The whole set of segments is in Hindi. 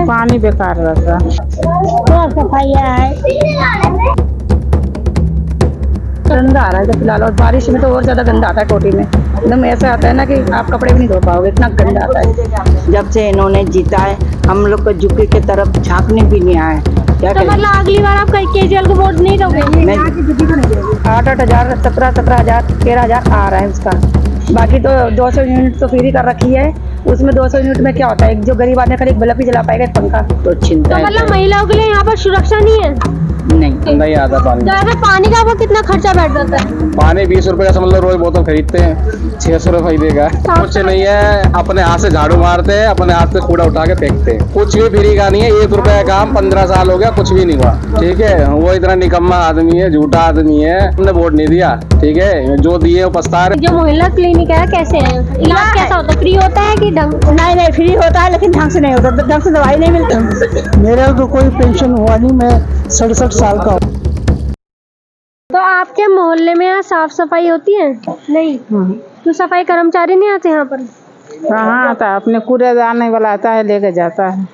पानी बेकार रहता है। क्या सफाइयाँ है? गंदा आ रहा है फिलहाल, और बारिश में तो और ज्यादा गंदा आता है टोटी में। एकदम ऐसा आता है ना कि आप कपड़े भी नहीं धो पाओगे, इतना गंदा आता है। जब से इन्होंने जीता है हम लोग को झुकी की तरफ झांकने भी नहीं आए। क्या तो मतलब अगली बार आप केजरीवाल को वोट नहीं दोगे? 8,000 17,000 13,000 आ रहा है उसका। बाकी तो 200 यूनिट तो फ्री कर रखी है। उसमें 200 यूनिट में क्या होता है, जो गरीब आदमी खाली एक बल्ब ही जला पाएगा, एक पंखा। तो चिंता तो मतलब महिलाओं के लिए यहाँ पर सुरक्षा नहीं है? नहीं आता पानी। तो ऐसे पानी का आपको कितना खर्चा बैठ जाता है? पानी 20 रुपए का समझ लो, रोज बोतल खरीदते हैं, 600 रुपए देगा। कुछ नहीं है, अपने हाथ से झाड़ू मारते हैं, अपने हाथ से कूड़ा उठा के फेंकते हैं। कुछ भी फ्री का नहीं है, 1 रुपए का काम 15 साल हो गया, कुछ भी नहीं हुआ। ठीक है, वो इतना निकम्मा आदमी है, झूठा आदमी है, हमने वोट नहीं दिया। ठीक है, जो दिए वो पछता रहे। जो मोहल्ला क्लिनिक है कैसे है, इलाज कैसा होता है? फ्री होता है कि ढंग? नहीं फ्री होता है, लेकिन ढंग से नहीं होता, ढंग से दवाई नहीं मिलती। मेरा तो कोई पेंशन हुआ नहीं, मैं 67 साल का हूँ। तो आपके मोहल्ले में यहाँ साफ सफाई होती है? नहीं। तो सफाई कर्मचारी नहीं आते यहाँ पर? कहाँ आता है, अपने कूड़े दाने वाला आता है, लेके जाता है।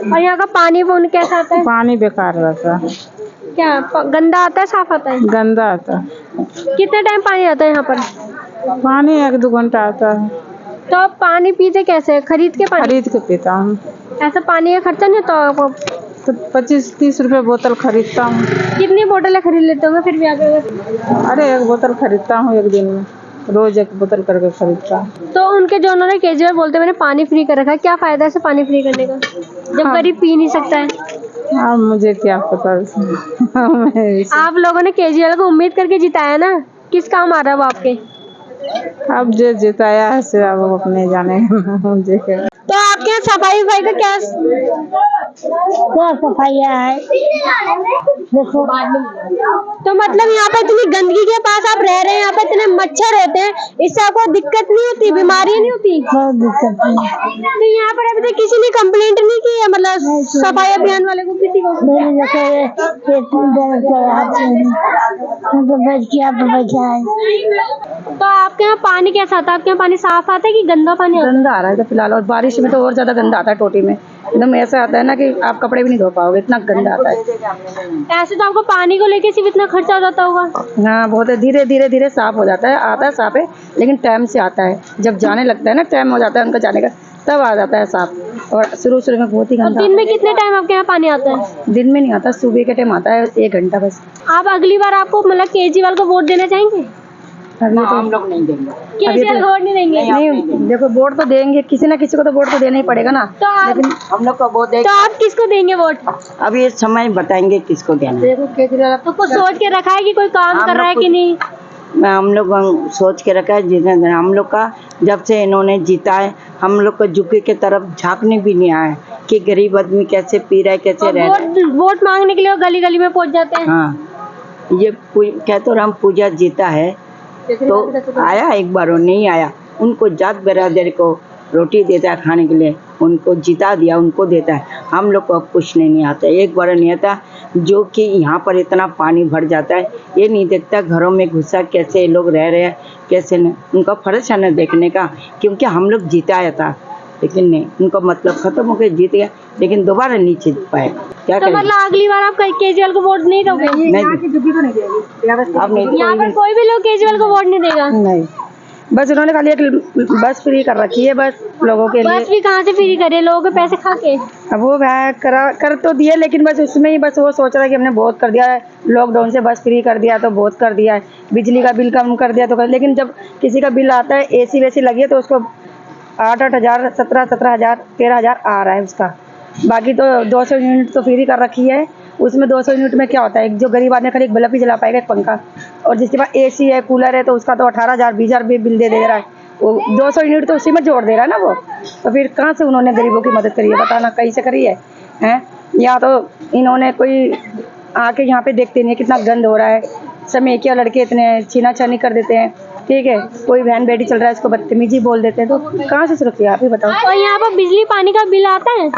और यहाँ का पानी कैसा आता है? पानी बेकार रहता है। क्या गंदा आता है, साफ आता है? गंदा आता है। कितने टाइम पानी आता है यहाँ पर? पानी 1-2 घंटा आता है। तो आप पानी पीते कैसे? खरीद के पानी? खरीद के पीता हूँ। ऐसा पानी का खर्चा नहीं होता आपको? तो 25-30 रुपए बोतल खरीदता हूँ। कितनी बोतलें खरीद लेते होंगे फिर भी आप? अरे 1 बोतल खरीदता हूँ एक दिन में, रोज 1 बोतल करके खरीदता हूँ। तो उनके जो उन्होंने केजरीवाल बोलते मैंने पानी फ्री कर रखा है, क्या फायदा है इसे पानी फ्री करने का जब गरीब पी नहीं सकता है? हाँ, मुझे क्या पता। आप लोगों ने केजरीवाल को उम्मीद करके जिताया ना, किस काम आ रहा है वो आपके? अब जो जिताया है से अब अपने जाने। मुझे तो आपके यहाँ सफाई का क्या सफाइयाँ है? देखो तो मतलब यहाँ पे इतनी गंदगी के पास आप रह रहे हैं, यहाँ पे इतने मच्छर होते हैं, इससे आपको दिक्कत नहीं होती, बीमारियाँ नहीं होती? बहुत दिक्कत है। तो यहाँ पर अभी तक किसी ने कंप्लेंट नहीं की है, मतलब सफाई अभियान वाले को? किसी को तो आपके यहाँ पानी कैसा आता है? आपके यहाँ पानी साफ आता है कि गंदा पानी आता है? गंदा आ रहा है फिलहाल, और बारिश में तो और ज्यादा गंदा आता है टोटी में। एकदम ऐसा आता है ना कि आप कपड़े भी नहीं धो पाओगे, इतना गंदा आता है। ऐसे तो आपको पानी को लेके सिर्फ इतना खर्चा हो जाता होगा? हाँ, बहुत धीरे साफ हो जाता है, आता है साफ है, लेकिन टाइम से आता है। जब जाने लगता है ना, टाइम हो जाता है उनका जाने का, तब आ जाता है साफ। और शुरू में बहुत ही गंदा। दिन में कितने टाइम आपके यहाँ पानी आता है? दिन में नहीं आता, सुबह के टाइम आता है, 1 घंटा बस। आप अगली बार आपको मतलब केजरीवाल को वोट देना चाहेंगे? अभी तो हम लोग नहीं देंगे। केजरीवाल को वोट नहीं देंगे? नहीं, देखो वोट तो देंगे, किसी ना किसी को तो वोट तो देना ही पड़ेगा ना। तो लेकिन हम लोग को वोट देंगे। तो आप किसको देंगे वोट? अब ये समय बताएंगे किसको देना है। देखो केजरीवाल तो कुछ सोच के रखा है कि कोई काम कर रहा है कि नहीं? हम लोग सोच के रखा है जितना हम लोग का, जब से इन्होंने जीता है हम लोग को झुकी की तरफ झांकने भी नहीं आए कि गरीब आदमी कैसे पी रहा है, कैसे रह रहा है। वोट मांगने के लिए गली गली में पहुंच जाते हैं। हाँ, ये क्या तो राम पूजा जीता है तो आया, एक बार वो नहीं आया। उनको जात बिरादर को रोटी देता है खाने के लिए, उनको जिता दिया, उनको देता है। हम लोग को अब कुछ नहीं आता, एक बार नहीं आता। जो कि यहाँ पर इतना पानी भर जाता है, ये नहीं देखता घरों में घुसा कैसे लोग रह रहे हैं, कैसे नहीं। उनका फर्ज है ना देखने का, क्योंकि हम लोग जिताया था, लेकिन नहीं, उनका मतलब खत्म हो गया, जीत गया, लेकिन दोबारा नहीं जीत पाए। क्या तो मतलब अगली बार आप केजरीवाल को वोट नहीं दोगे? नहीं, यहाँ पर कोई भी लोग केजरीवाल को वोट नहीं देगा? नहीं, बस उन्होंने खाली एक बस फ्री कर रखी है, बस लोगों के लिए। बस भी कहाँ से फ्री करे, लोगों के पैसे खा के? अब वो कर तो दिए, लेकिन बस उसमें ही बस वो सोच रहा है कि हमने बहुत कर दिया है, लॉकडाउन से बस फ्री कर दिया तो बहुत कर दिया है, बिजली का बिल कम कर दिया तो लेकिन जब किसी का बिल आता है, एसी वैसी लगी है, तो उसको 8,000 17,000 13,000 आ रहा है उसका। बाकी तो 200 यूनिट तो फ्री कर रखी है। उसमें 200 यूनिट में क्या होता है, जो गरीब आदमी खाली एक बल्ब ही जला पाएगा, एक पंखा। और जिसके पास एसी है, कूलर है, तो उसका तो 18,000 20,000 बिल दे रहा है। वो 200 यूनिट तो उसी में जोड़ दे रहा है ना वो। तो फिर कहाँ से उन्होंने गरीबों की मदद करी है, बताना, कहीं से करी है? या तो इन्होंने कोई आके यहाँ पे देखते नहीं है कितना गंद हो रहा है, समय क्या लड़के इतने छीना छानी कर देते हैं। ठीक है, कोई बहन बेटी चल रहा है, उसको बदतमीजी बोल देते हैं, तो कहाँ से सुरक्षित है आप ही बताओ। और यहाँ पर बिजली पानी का बिल आता है?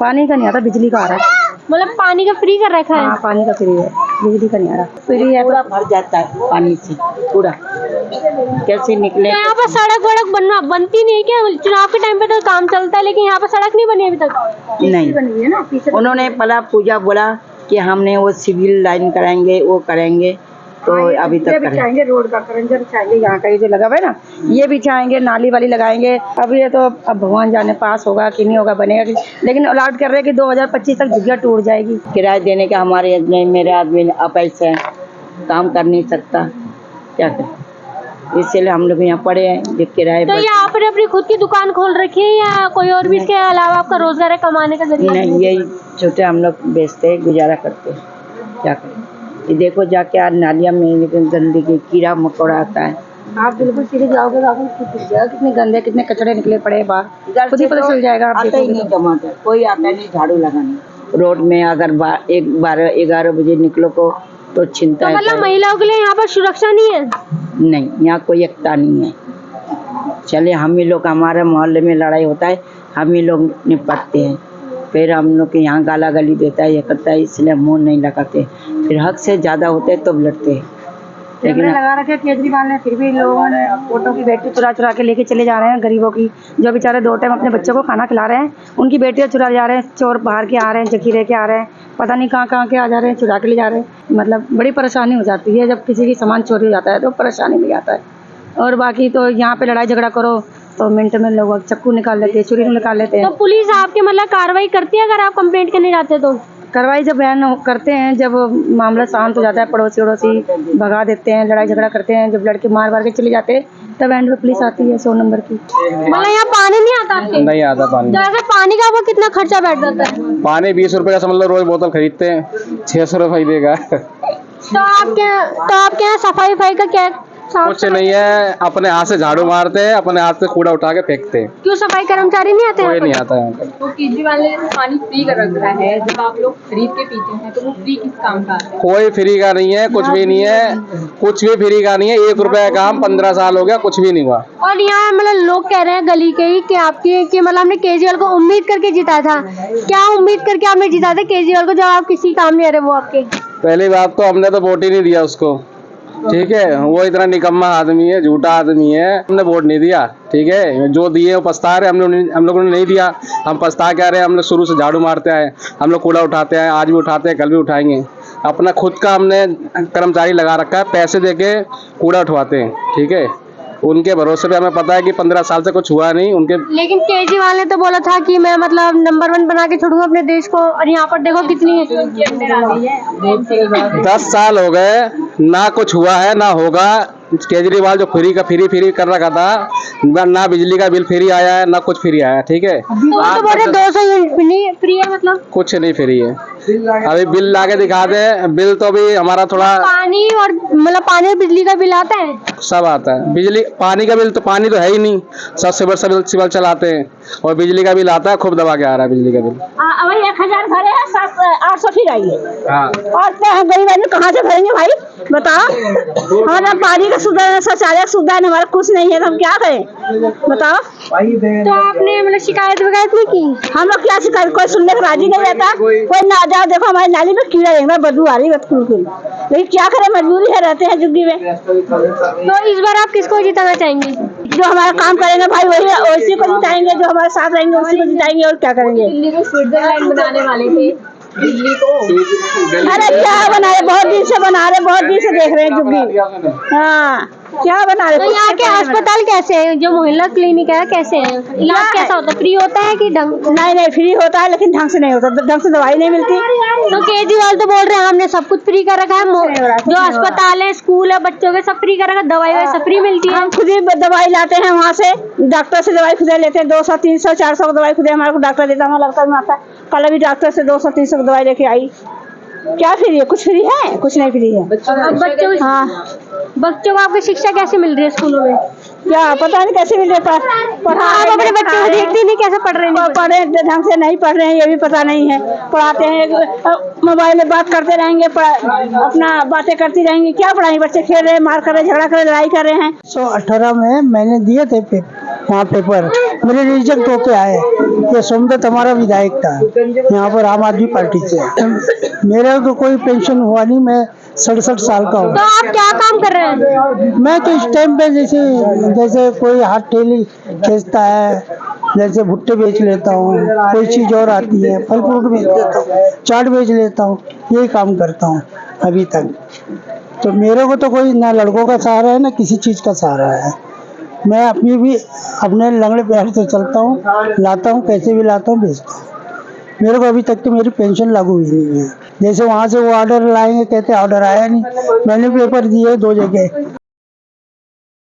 पानी का नहीं आता, बिजली का आ रहा है। मतलब पानी का फ्री कर रखा है? हाँ, पानी का फ्री है, बिजली का नहीं आ रहा। फ्री है, पूरा भर जाता है पानी से पूरा। कैसे निकले? तो यहाँ पर सड़क वड़क बनती नहीं है क्या? चुनाव के टाइम पे तो काम चलता है, लेकिन यहाँ पर सड़क नहीं बनी अभी तक। नहीं, उन्होंने पहला पूजा बोला कि हमने वो सिविल लाइन कराएंगे, वो करेंगे, तो अभी तक बिछाएंगे, रोड का करंजा बिछाएंगे, यहाँ का ये जो लगा हुआ है ना, ये बिछाएंगे, नाली वाली लगाएंगे। अब ये तो अब भगवान जाने पास होगा कि नहीं होगा, बनेगा कि, लेकिन अलाउट कर रहे हैं कि 2025 तक जगह टूट जाएगी। किराया देने का हमारे मेरे आदमी अपैसे है, काम कर नहीं सकता, क्या करें, इसलिए हम लोग यहाँ पड़े हैं जो किराए। तो यहाँ पर अपनी खुद की दुकान खोल रखी है या कोई और भी इसके अलावा आपका रोजगार है, कमाने का जरिया? नहीं, यही छोटे हम लोग बेचते हैं, गुजारा करते हैं, क्या करें। ये देखो जाके आज नालिया में गंदगी, कीड़ा मकोड़ा आता है। आप बिल्कुल सीधे जाओगे तो आपको खुद दिख जाएगा कितने गंदे, कितने कचड़े निकले पड़े बाहर, खुद ही पता चल जाएगा। आप आता ही नहीं टमाटर, कोई आता नहीं झाड़ू लगाने। रोड में अगर 12-11 बजे निकलो तो चिंता है। मतलब महिलाओं के लिए यहाँ पर सुरक्षा नहीं है? नहीं, यहाँ कोई एकता नहीं है। चले हम ही लोग, हमारे मोहल्ले में लड़ाई होता है, हम ही लोग निपटते हैं, फिर हम लोग के यहाँ गाला गली देता है, ये करता है, इसलिए मुँह नहीं लगाते। फिर हक से ज़्यादा होते हैं तब लड़ते हैं। लेकिन लगा रखे केजरीवाल ने, फिर भी लोगों ने वोटों की बेटी चुरा के लेके चले जा रहे हैं। गरीबों की, जो बेचारे 2 टाइम अपने बच्चों को खाना खिला रहे हैं, उनकी बेटियां चुरा जा रहे हैं। चोर बाहर के आ रहे हैं, जखीरे के आ रहे हैं, पता नहीं कहाँ के आ जा रहे हैं, चुरा के ले जा रहे हैं। मतलब बड़ी परेशानी हो जाती है जब किसी की सामान चोरी हो जाता है, तो परेशानी भी आता है। और बाकी तो यहाँ पे लड़ाई झगड़ा करो तो मिनट में लोग चक्कू निकाल लेते हैं, छुरी निकाल लेते हैं। तो पुलिस आपके मतलब कार्रवाई करती है अगर आप कंप्लेंट करने जाते तो? कार्रवाई जब बयान करते हैं, जब मामला शांत हो जाता है, पड़ोसी वड़ोसी भगा देते हैं, लड़ाई झगड़ा करते हैं, जब लड़के मार के चले जाते हैं, तब एंड में पुलिस आती है 100 नंबर की। मतलब यहाँ पानी नहीं आता आपके? नहीं आता पानी। तो ऐसे पानी का आपको कितना खर्चा बैठ जाता है? पानी 20 रुपए का समझ लो, रोज बोतल खरीदते हैं, 600 रुपये देगा। तो आपके यहाँ सफाई का क्या कुछ नहीं है, अपने हाथ से झाड़ू मारते हैं, अपने हाथ से कूड़ा उठा के फेंकते हैं। क्यों सफाई कर्मचारी नहीं आते? कोई नहीं आता यहाँ पर। तो केजरीवाल ने पानी फ्री कर रखा है, जब आप लोग खरीद के पीते हैं तो वो फ्री किस काम का है? कोई फ्री का नहीं है, कुछ भी नहीं है, कुछ भी फ्री का नहीं है। 1 रुपए का काम 15 साल हो गया, कुछ भी नहीं हुआ। और यहाँ मतलब लोग कह रहे हैं गली के ही कि आपकी कि मतलब हमने केजरीवाल को उम्मीद करके जिताया था। क्या उम्मीद करके आपने जिताया था केजरीवाल को, जब आप किसी काम नहीं आ रहे वो आपके? पहली बात तो हमने तो वोट ही नहीं दिया उसको, ठीक है। वो इतना निकम्मा आदमी है, झूठा आदमी है, हमने वोट नहीं दिया, ठीक है। जो दिए वो पछता रहे, हम लोगों ने नहीं दिया, हम पछता क्या रहे। हम लोग शुरू से झाड़ू मारते आए, हम लोग कूड़ा उठाते हैं, आज भी उठाते हैं, कल भी उठाएंगे। अपना खुद का हमने कर्मचारी लगा रखा है, पैसे देके कूड़ा उठवाते हैं, ठीक है। उनके भरोसे पे हमें पता है कि 15 साल से कुछ हुआ नहीं उनके। लेकिन केजरीवाल ने तो बोला था कि मैं मतलब नंबर 1 बना के छोड़ूंगा अपने देश को, और यहाँ पर देखो कितनी 10 साल हो गए, ना कुछ हुआ है ना होगा। केजरीवाल जो फ्री कर रखा था, ना बिजली का बिल फ्री आया है, ना कुछ फ्री आया है, ठीक है। तो बोले 200 यूनिट फ्री है, मतलब कुछ नहीं फ्री है। अभी बिल लाके दिखा दे, बिल तो अभी हमारा थोड़ा पानी और मतलब पानी और बिजली का बिल आता है, सब आता है। बिजली पानी का बिल तो पानी तो है ही नहीं, सब सिविल चलाते हैं, और बिजली का बिल आता है, खूब दबा के आ रहा है बिजली का बिल। 1000 भरे हैं, 800 फिर आई है। हाँ, और गरीब आदमी कहाँ से भरेंगे भाई, बताओ। हमारा पानी का सुविधा, शौचालय सुविधा हमारा कुछ नहीं है, तो हम क्या करें, बताओ। तो आपने मतलब शिकायत वगैरह नहीं की? हम लोग क्या शिकायत, कोई सुनने को राजी नहीं रहता। कोई ना जाओ, देखो हमारी नाली में कीड़ा रहेगा, बदबू आ रही है बिल्कुल, लेकिन क्या करें, मजबूरी है, रहते हैं झुग्गी में। तो इस बार आप किसको जिताना चाहेंगे? जो हमारा काम करेंगे भाई वही, उसी को जिताएंगे, जो हमारे साथ रहेंगे उसी को जिताएंगे, और क्या करेंगे। दिल्ली को स्विट्जरलैंड बनाने वाले थे, दिल्ली को। अरे क्या बना रहे, बहुत दिन से बना रहे, बहुत दिन से देख रहे हैं झुग्गी। हाँ, क्या बना रहे। तो यहाँ के अस्पताल कैसे है, जो मोहल्ला क्लिनिक है कैसे है, इलाज कैसा होता है, फ्री होता है कि ढंग? नहीं फ्री होता है, लेकिन ढंग से नहीं होता, ढंग से दवाई नहीं मिलती। तो केजरीवाल तो बोल रहे हैं हमने सब कुछ फ्री कर रखा है, जो अस्पताल है, स्कूल है, बच्चों के सब फ्री कर रखा है, दवाई सब फ्री मिलती है। हम खुद ही दवाई लाते हैं वहाँ से, डॉक्टर से दवाई खुद लेते हैं, 200, 300, 400 की दवाई खुद हमारे को डॉक्टर देता है, हमारा लड़का भी आता है। कल भी डॉक्टर से 200, 300 की दवाई लेके आई। क्या फ्री है, कुछ फ्री है, कुछ नहीं फ्री है। बच्चों को आपकी शिक्षा कैसे मिल रही है स्कूलों में? क्या पता नहीं कैसे मिल रहे, आप अपने बच्चों को देखते नहीं कैसे पढ़ रहे हैं? पढ़े ढंग से नहीं पढ़ रहे हैं, ये भी पता नहीं है। पढ़ाते हैं, मोबाइल में बात करते रहेंगे, अपना बातें करती रहेंगी, क्या पढ़ाएंगे। बच्चे खेल रहे हैं, मार कर रहे, झगड़ा कर रहे, लड़ाई कर रहे हैं। 118 में मैंने दिए थे वहाँ पेपर, मेरे रिजेक्ट होके आए। ये सोमदत्त हमारा विधायक था यहाँ पर आम आदमी पार्टी से। मेरा तो कोई पेंशन हुआ नहीं, मैं 67 साल का हूँ। तो आप क्या काम कर रहे हैं? मैं तो इस टाइम पे जैसे कोई हाथ ठेली खींचता है, जैसे भुट्टे बेच लेता हूँ, कोई चीज़ और आती है, फल फ्रूट बेच लेता हूँ, चाट बेच लेता हूँ, यही काम करता हूँ अभी तक। तो मेरे को तो कोई ना लड़कों का सहारा है ना किसी चीज़ का सहारा है। मैं अपनी भी अपने लंगड़े पैर से चलता हूँ, लाता हूँ, कैसे भी लाता हूँ, बेचता हूँ। मेरे को अभी तक तो मेरी पेंशन लागू हुई नहीं है। जैसे वहाँ से वो ऑर्डर लाएंगे, कहते ऑर्डर आया नहीं, मैंने पेपर दिए 2 जगह।